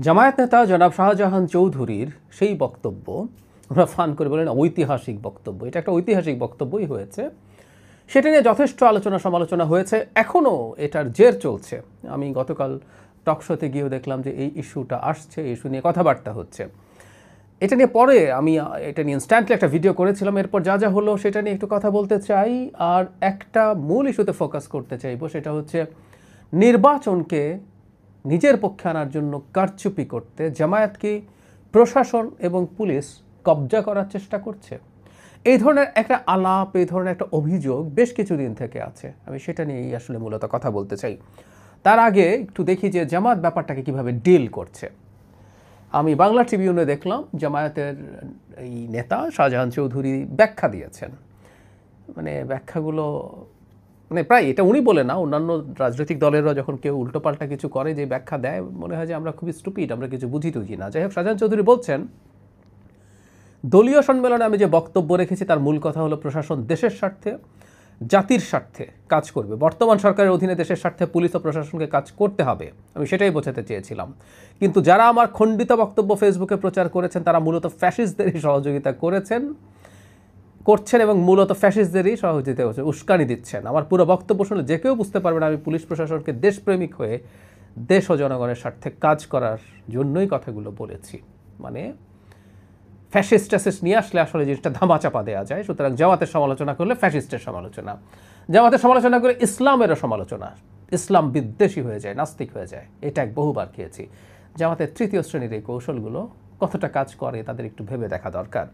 জামায়াত নেতা জনাব শাহজাহান চৌধুরীর সেই বক্তব্য আমরা ফান করে বলেন ঐতিহাসিক বক্তব্য, এটা একটা ঐতিহাসিক বক্তব্যই হয়েছে। সেটা নিয়ে যথেষ্ট আলোচনা সমালোচনা হয়েছে, এখনও এটার জের চলছে। আমি গতকাল টকশোতে গিয়েও দেখলাম যে এই ইস্যুটা আসছে, এই ইস্যু নিয়ে কথাবার্তা হচ্ছে। এটা নিয়ে পরে আমি এটা নিয়ে ইনস্ট্যান্টলি একটা ভিডিও করেছিলাম, এরপর যা যা হলো সেটা নিয়ে একটু কথা বলতে চাই। আর একটা মূল ইস্যুতে ফোকাস করতে চাইবো, সেটা হচ্ছে নির্বাচনকে নিজের পক্ষে আনার জন্য কারচুপি করতে জামায়াতকে প্রশাসন এবং পুলিশ কবজা করার চেষ্টা করছে। এই ধরনের একটা আলাপ, এই ধরনের একটা অভিযোগ বেশ কিছুদিন থেকে আছে। আমি সেটা নিয়েই আসলে মূলত কথা বলতে চাই। তার আগে একটু দেখি যে জামায়াত ব্যাপারটাকে কিভাবে ডিল করছে। আমি বাংলা ট্রিবিউনে দেখলাম জামায়াতের এই নেতা শাহজাহান চৌধুরী ব্যাখ্যা দিয়েছেন। মানে ব্যাখ্যাগুলো মানে প্রায় এটা উনি বলে না, অন্যান্য রাজনৈতিক দলেরও যখন কেউ উল্টোপাল্টা কিছু করে যে ব্যাখ্যা দেয়, মনে হয় যে আমরা খুবই স্টুপিড, আমরা কিছু বুঝি টুঝি না। যাই হোক, শাহজাহান চৌধুরী বলছেন, দলীয় সম্মেলনে আমি যে বক্তব্য রেখেছি তার মূল কথা হলো প্রশাসন দেশের স্বার্থে, জাতির স্বার্থে কাজ করবে। বর্তমান সরকারের অধীনে দেশের স্বার্থে পুলিশ ও প্রশাসনকে কাজ করতে হবে, আমি সেটাই বোঝাতে চেয়েছিলাম। কিন্তু যারা আমার খণ্ডিত বক্তব্য ফেসবুকে প্রচার করেছেন তারা মূলত ফ্যাসিস্টদেরই সহযোগিতা করছেন এবং মূলত ফ্যাসিস্টদেরই সহযোগিতা করছেন, উস্কানি দিচ্ছেন। আমার পুরো বক্তব্য শুনলে যে কেউ বুঝতে পারবে না আমি পুলিশ প্রশাসনকে দেশপ্রেমিক হয়ে দেশ ও জনগণের স্বার্থে কাজ করার জন্যই কথাগুলো বলেছি। মানে ফ্যাসিস্ট নিয়ে আসলে আসলে জিনিসটা ধামাচাপা দেওয়া যায়। সুতরাং জামাতের সমালোচনা করলে ফ্যাসিস্টের সমালোচনা, জামাতের সমালোচনা করে ইসলামেরও সমালোচনা, ইসলাম বিদ্বেষী হয়ে যায়, নাস্তিক হয়ে যায়। এটা বহুবার খেয়েছি। জামাতের তৃতীয় শ্রেণীর এই কৌশলগুলো কতটা কাজ করে তাদের একটু ভেবে দেখা দরকার।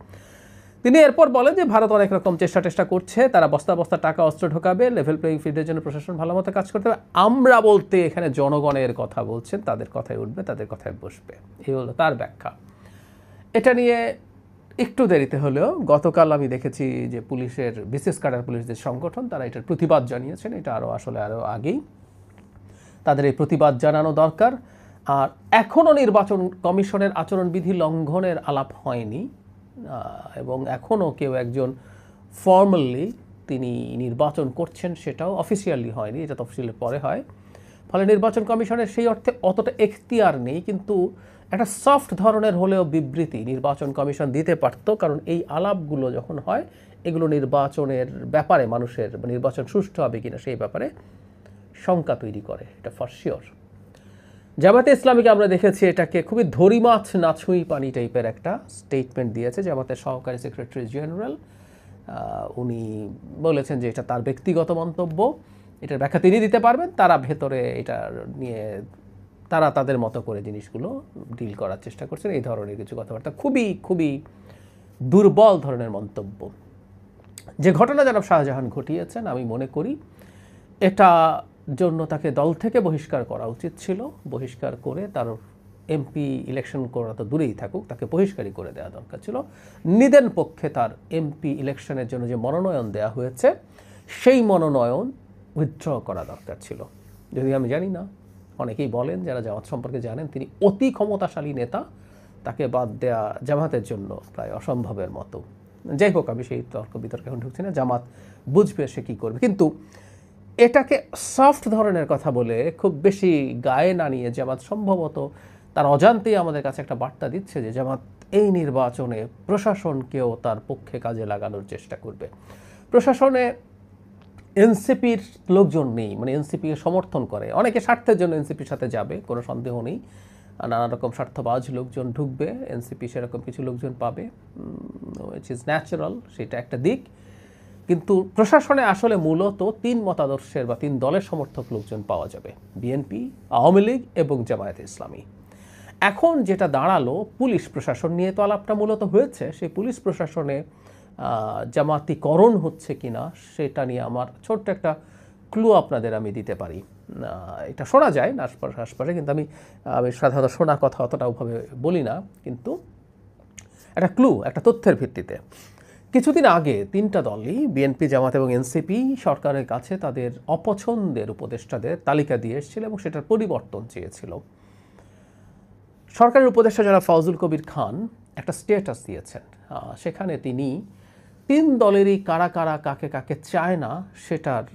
তিনি এরপর বলেন যে ভারত অনেক রকম চেষ্টা করছে, তারা বস্তা বস্তা টাকা অস্ত্র ঢোকাবে, লেভেল প্লেইং ফিল্ডের জন্য প্রশাসন ভালো মতো কাজ করতে হবে। আমরা বলতে এখানে জনগণের কথা বলছেন, তাদের কথায় উঠবে, তাদের কথায় বসবে, এই হলো তার ব্যাখ্যা। এটা নিয়ে একটু দেরিতে হলেও গতকাল আমি দেখেছি যে পুলিশের বিশেষ ক্যাডার পুলিশদের সংগঠন তারা এটার প্রতিবাদ জানিয়েছেন। এটা আরও আগেই তাদের এই প্রতিবাদ জানানো দরকার। আর এখনও নির্বাচন কমিশনের আচরণবিধি লঙ্ঘনের আলাপ হয়নি, এবং এখনও কেউ একজন ফর্মালি তিনি নির্বাচন করছেন সেটাও অফিসিয়ালি হয়নি, এটা তো অফিসিয়ালি পরে হয়। ফলে নির্বাচন কমিশনের সেই অর্থে অতটা এখতিয়ার নেই, কিন্তু একটা সফট ধরনের হলেও বিবৃতি নির্বাচন কমিশন দিতে পারত। কারণ এই আলাপগুলো যখন হয় এগুলো নির্বাচনের ব্যাপারে মানুষের নির্বাচন সুষ্ঠু হবে কিনা সেই ব্যাপারে শঙ্কা তৈরি করে, এটা ফর শিওর। জামাতে ইসলামীকে আমরা দেখেছি এটাকে খুবই ধরি মাছ না ছুঁই পানি টাইপের একটা স্টেটমেন্ট দিয়েছে জামাতের সহকারী সেক্রেটারি জেনারেল। উনি বলেছেন যে এটা তার ব্যক্তিগত মন্তব্য, এটার ব্যাখ্যা তিনি দিতে পারবেন, তারা ভেতরে এটা নিয়ে তারা তাদের মতো করে জিনিসগুলো ডিল করার চেষ্টা করছেন। এই ধরনের কিছু কথাবার্তা খুবই খুবই দুর্বল ধরনের মন্তব্য। যে ঘটনা জনাব শাহজাহান ঘটিয়েছেন, আমি মনে করি এটা জন্য তাকে দল থেকে বহিষ্কার করা উচিত ছিল। বহিষ্কার করে তার এমপি ইলেকশন করা তো দূরেই থাকুক, তাকে বহিষ্কারই করে দেওয়া দরকার ছিল। নিদেন পক্ষে তার এমপি ইলেকশনের জন্য যে মনোনয়ন দেওয়া হয়েছে সেই মনোনয়ন উইথড্র করা দরকার ছিল। যদি আমি জানি না, অনেকেই বলেন যারা জামাত সম্পর্কে জানেন তিনি অতি ক্ষমতাশালী নেতা, তাকে বাদ দেয়া জামাতের জন্য প্রায় অসম্ভবের মতো। যাই হোক, আমি সেই তর্ক বিতর্কে এখন ঢুকছি না, জামাত বুঝবে সে কী করবে। কিন্তু এটাকে সফট ধরনের কথা বলে খুব বেশি গায়ে না নিয়ে জামাত সম্ভবত তার অজান্তেই আমাদের কাছে একটা বার্তা দিচ্ছে যে জামাত এই নির্বাচনে প্রশাসনকেও তার পক্ষে কাজে লাগানোর চেষ্টা করবে। প্রশাসনে এনসিপির লোকজন নেই, মানে এনসিপিকে সমর্থন করে, অনেকে স্বার্থের জন্য এনসিপির সাথে যাবে, কোনো সন্দেহ নেই। নানা রকম স্বার্থবাজ লোকজন ঢুকবে, এনসিপি সেরকম কিছু লোকজন পাবে, উইচ ইজ ন্যাচারাল, সেটা একটা দিক। কিন্তু প্রশাসনে আসলে মূলত তিন মতাদর্শের বা তিন দলের সমর্থক লোকজন পাওয়া যাবে, বিএনপি, আওয়ামী লীগ এবং জামায়াতে ইসলামী। এখন যেটা দাঁড়ালো, পুলিশ প্রশাসন নিয়ে তো আলাপটা মূলত হয়েছে, সেই পুলিশ প্রশাসনে জামাতিকরণ হচ্ছে কিনা সেটা নিয়ে আমার ছোট্ট একটা ক্লু আপনাদের আমি দিতে পারি। এটা শোনা যায় না আশপাশে, কিন্তু আমি সাধারণত শোনা কথা অতটা ওভাবে বলি না, কিন্তু একটা ক্লু, একটা তথ্যের ভিত্তিতে। কিছুদিন আগে তিনটা দলই, বিএনপি, জামাত এবং এনসিপি, সরকারের কাছে তাদের অপছন্দের উপদেষ্টাদের তালিকা দিয়ে এসেছিল এবং সেটার পরিবর্তন চেয়েছিল। সরকারের উপদেষ্টা যারা ফজলুল কবির খান একটা স্ট্যাটাস দিয়েছেন, সেখানে তিনি তিন দলেরই কারা কারা কাকে কাকে চায় না সেটার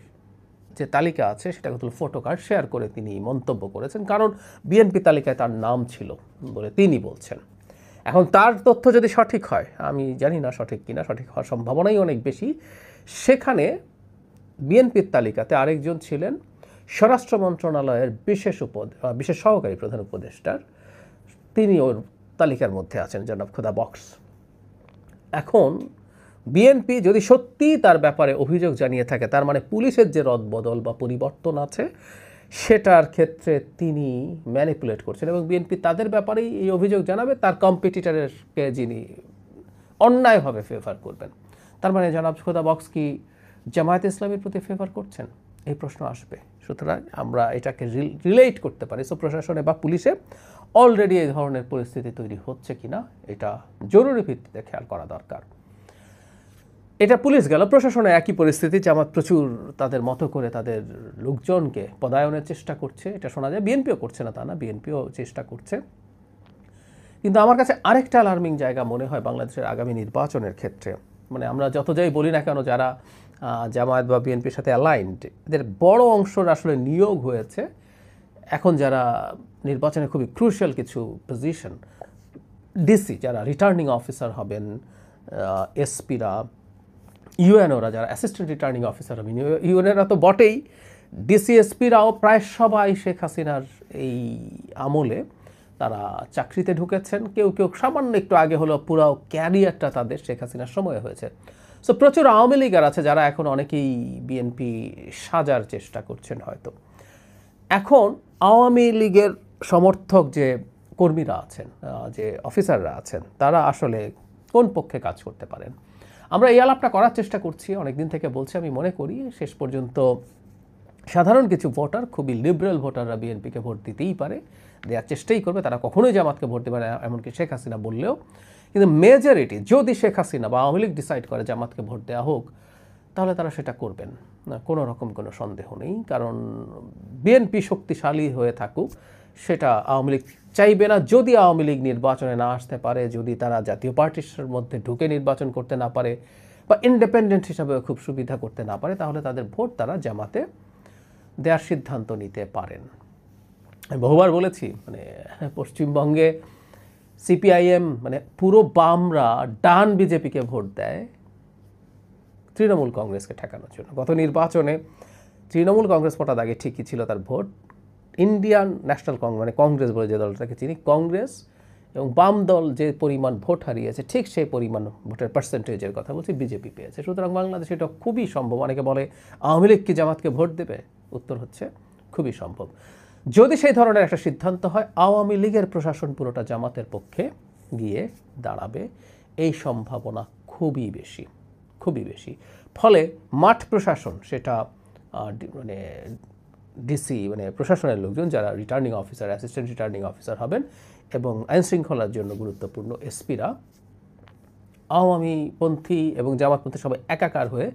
যে তালিকা আছে সেটা কত ফটো কার্ড শেয়ার করে তিনি মন্তব্য করেছেন, কারণ বিএনপি তালিকায় তার নাম ছিল বলে তিনি বলছেন। এখন তার তথ্য যদি সঠিক হয়, আমি জানি না সঠিক কিনা, সঠিক হওয়ার সম্ভাবনাই অনেক বেশি। সেখানে বিএনপির তালিকাতে আরেকজন ছিলেন স্বরাষ্ট্র মন্ত্রণালয়ের বিশেষ সহকারী প্রধান উপদেষ্টার, তিনি ওর তালিকার মধ্যে আছেন, জনাব খোদা বক্স। এখন বিএনপি যদি সত্যি তার ব্যাপারে অভিযোগ জানিয়ে থাকে, তার মানে পুলিশের যে রদবদল বা পরিবর্তন আছে সেটার ক্ষেত্রে তিনি ম্যানিপুলেট করছেন, এবং বিএনপি তাদের ব্যাপারেই এই অভিযোগ জানাবে, তার কম্পিটিটরকে যিনি অন্যায়ভাবে ফেভার করবেন। তার মানে জনাব খোদা বক্স কি জামায়াতে ইসলামীর প্রতি ফেভার করছেন? এই প্রশ্ন আসবে। সুতরাং আমরা এটাকে রিলেট করতে পারি। সো প্রশাসনে বা পুলিশে অলরেডি এই ধরনের পরিস্থিতি তৈরি হচ্ছে কিনা এটা জরুরি ভিত্তিতে খেয়াল করা দরকার। এটা পুলিশ গেল, প্রশাসনে একই পরিস্থিতি। জামাত প্রচুর তাদের মতো করে তাদের লোকজনকে পদায়নের চেষ্টা করছে, এটা শোনা যায়। বিএনপিও করছে না তা না, বিএনপিও চেষ্টা করছে। কিন্তু আমার কাছে আরেকটা অ্যালার্মিং জায়গা মনে হয় বাংলাদেশের আগামী নির্বাচনের ক্ষেত্রে। মানে আমরা যত যাই বলি না কেন, যারা জামায়াত বা বিএনপির সাথে অ্যালাইনড, এদের বড় অংশর আসলে নিয়োগ হয়েছে এখন যারা নির্বাচনে খুবই ক্রুশিয়াল কিছু পজিশন, ডিসি যারা রিটার্নিং অফিসার হবেন, এসপিরা, ইউএনওরা যারা অ্যাসিস্ট্যান্ট রিটার্নিং অফিসার হবেন, ইউএনওরা তো বটেই, ডিসিএসপিরাও প্রায় সবাই শেখ হাসিনার এই আমলে তারা চাকরিতে ঢুকেছেন। কেউ কেউ সামান্য একটু আগে হলো, পুরো ক্যারিয়ারটা তাদের শেখ হাসিনার সময়ে হয়েছে। সো প্রচুর আওয়ামী লীগার আছে যারা এখন অনেকেই বিএনপি সাজার চেষ্টা করছেন হয়তো। এখন আওয়ামী লীগের সমর্থক যে কর্মীরা আছেন, যে অফিসাররা আছেন, তারা আসলে কোন পক্ষে কাজ করতে পারেন? আমরা এই আলাপটা করার চেষ্টা করছি, অনেকদিন থেকে বলছি। আমি মনে করি শেষ পর্যন্ত সাধারণ কিছু ভোটার, খুবই লিবারেল ভোটাররা বিএনপিকে ভোট দিতেই পারে, দেওয়ার চেষ্টাই করবে। তারা কখনোই জামাতকে ভোট দেবে না, এমনকি শেখ হাসিনা বললেও। কিন্তু মেজরিটি যদি শেখ হাসিনা বা আওয়ামী লীগ ডিসাইড করে জামাতকে ভোট দেওয়া হোক, তাহলে তারা সেটা করবেন না, কোনো রকম কোনো সন্দেহ নেই। কারণ বিএনপি শক্তিশালী হয়ে থাকুক সেটা আওয়ামী লীগ চাইবে না। যদি আওয়ামী লীগ নির্বাচনে না আসতে পারে, যদি তারা জাতীয় পার্টির মধ্যে ঢুকে নির্বাচন করতে না পারে, বা ইন্ডিপেন্ডেন্ট হিসাবে খুব সুবিধা করতে না পারে, তাহলে তাদের ভোট তারা জামাতে দেওয়ার সিদ্ধান্ত নিতে পারেন। আমি বহুবার বলেছি, মানে পশ্চিমবঙ্গে সিপিআইএম মানে পুরো বামরা ডান বিজেপিকে ভোট দেয় তৃণমূল কংগ্রেসকে ঠেকানোর জন্য। গত নির্বাচনে তৃণমূল কংগ্রেস ভোটার আগে ঠিকই ছিল তার ভোট, ইন্ডিয়ান ন্যাশনাল কংগ্রেস মানে কংগ্রেস বলে যে দলটাকে চিনি, কংগ্রেস এবং বাম দল যে পরিমাণ ভোট হারিয়েছে, ঠিক সেই পরিমাণ ভোটের পার্সেন্টেজের কথা বলছি বিজেপি পেয়েছে। সুতরাং বাংলাদেশে এটা খুবই সম্ভব। অনেকে বলে আওয়ামী লীগ কি জামাতকে ভোট দেবে? উত্তর হচ্ছে খুবই সম্ভব। যদি সেই ধরনের একটা সিদ্ধান্ত হয়, আওয়ামী লীগের প্রশাসন পুরোটা জামাতের পক্ষে গিয়ে দাঁড়াবে, এই সম্ভাবনা খুবই বেশি, খুবই বেশি। ফলে মাঠ প্রশাসন, সেটা মানে ডিসি মানে প্রশাসনের লোকজন যারা returning officer, assistant returning officer হবেন, এবং আইনশৃঙ্খলার জন্য গুরুত্বপূর্ণ এসপিরা আওয়ামীপন্থী এবং জামাতপন্থী সবাই একাকার হয়ে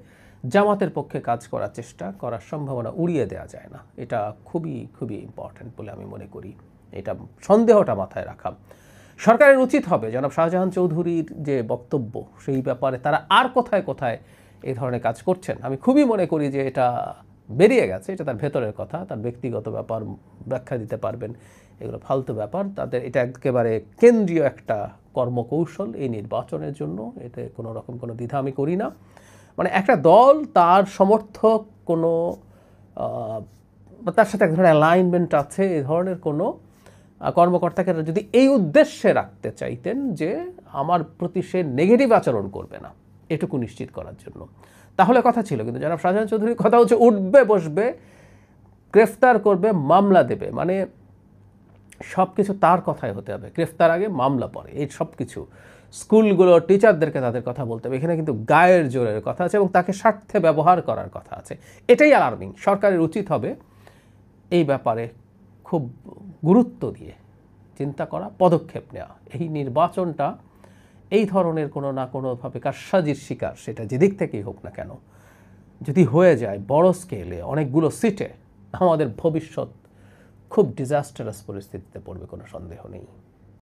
জামাতের পক্ষে কাজ করার চেষ্টা করার সম্ভাবনা উড়িয়ে দেওয়া যায় না। এটা খুবই খুবই ইম্পর্ট্যান্ট বলে আমি মনে করি। এটা সন্দেহটা মাথায় রাখা। সরকারের উচিত হবে জনাব শাহজাহান চৌধুরীর যে বক্তব্য, সেই ব্যাপারে তারা আর কোথায় কোথায় এই ধরনের কাজ করছেন, আমি খুবই মনে করি যে এটা বেরিয়ে গেছে। এটা তার ভেতরের কথা, তার ব্যক্তিগত ব্যাপার, ব্যাখ্যা দিতে পারবেন, এগুলো ফালতু ব্যাপার। তাদের এটা একেবারে কেন্দ্রীয় একটা কর্মকৌশল এই নির্বাচনের জন্য, এতে কোনো রকম কোনো দ্বিধা আমি করি না। মানে একটা দল তার সমর্থক কোনো তার সাথে এক ধরনের অ্যালাইনমেন্ট আছে, এই ধরনের কোনো কর্মকর্তাকে যদি এই উদ্দেশ্যে রাখতে চাইতেন যে আমার প্রতি সে নেগেটিভ আচরণ করবে না, এটুকু নিশ্চিত করার জন্য, তাহলে কথা ছিল। কিন্তু জনাব শাহজাহান চৌধুরীর কথা হচ্ছে উঠবে, বসবে, গ্রেফতার করবে, মামলা দেবে, মানে সব কিছু তার কথাই হতে হবে। গ্রেফতার আগে, মামলা পরে, এই সব কিছু। স্কুলগুলো টিচারদেরকে তাদের কথা বলতে হবে। এখানে কিন্তু গায়ের জোরের কথা আছে এবং তাকে স্বার্থে ব্যবহার করার কথা আছে। এটাই অ্যালার্মিং। সরকারের উচিত হবে এই ব্যাপারে খুব গুরুত্ব দিয়ে চিন্তা করা, পদক্ষেপ নেওয়া। এই নির্বাচনটা এই ধরনের কোনো না কোনোভাবে কারসাজির শিকার, সেটা যেদিক থেকেই হোক না কেন, যদি হয়ে যায় বড় স্কেলে অনেকগুলো সিটে, আমাদের ভবিষ্যৎ খুব ডিজাস্টারাস পরিস্থিতিতে পড়বে, কোনো সন্দেহ নেই।